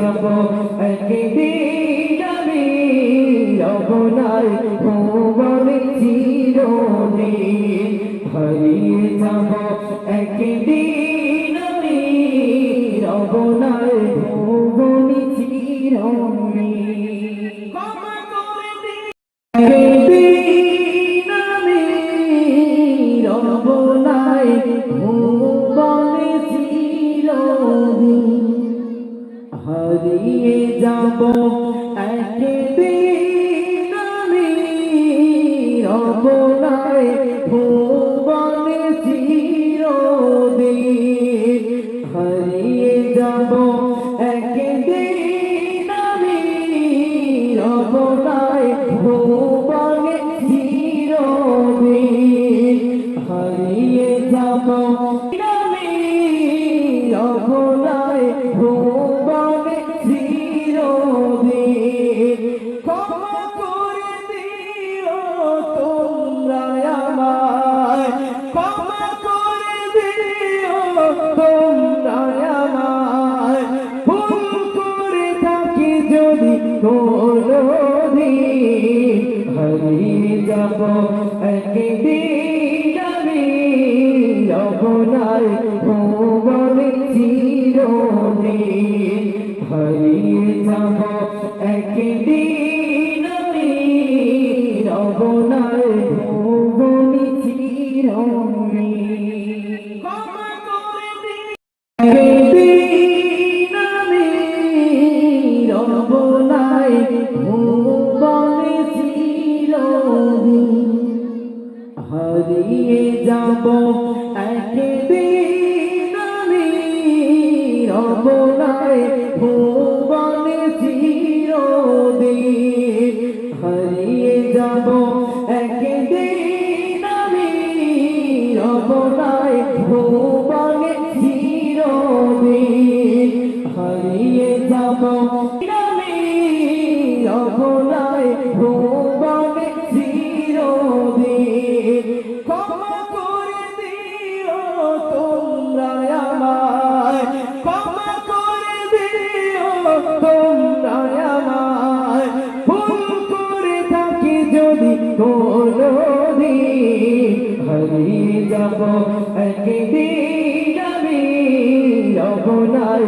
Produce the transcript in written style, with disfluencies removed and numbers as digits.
যাব একদিন আমি রবনায় ভুবনে চিরদিন হারিয়ে যাব একদিন আমি রবনায় ভুবনে চিরদিন একদিন আমি রবনায় ভুবনে চিরদিন হারিয়ে যাব একদিন আমি রবনায় ভুবনে চিরদিন হারিয়ে যাব একদিন আমি রবনায় ভুবনে চিরদিন হারিয়ে যাব আমি রবনায় ভুবনে চিরদিন ক্ষমা করে দিও তোমরা আমায় ক্ষমা করে দিও তোমরা আমায় ভুল করে থাকি যদি কোনোদিন হারিয়ে যাব একদিন আমি রবনায় ভুবনে চিরদিন হারিয়ে যাব একদিন আমি রবনায় ভুবনে চিরদিন একদিন আমি রবনায় ভুবনে চিরদিন হারিয়ে যাব একদিন আমি রবনায় ভুবনে চিরদিন হারিয়ে যাব একদিন আমি রবনায় ভুবনে চিরদিন হারিয়ে যাব আমি রবনায় ভুবনে চিরদিন ক্ষমা করে দিও তোমরা আমায় ক্ষমা করে দিও তোমরা আমায় ভুল করে থাকি যদি কোনোদিন হারিয়ে যাব একদিন আমি রবনায়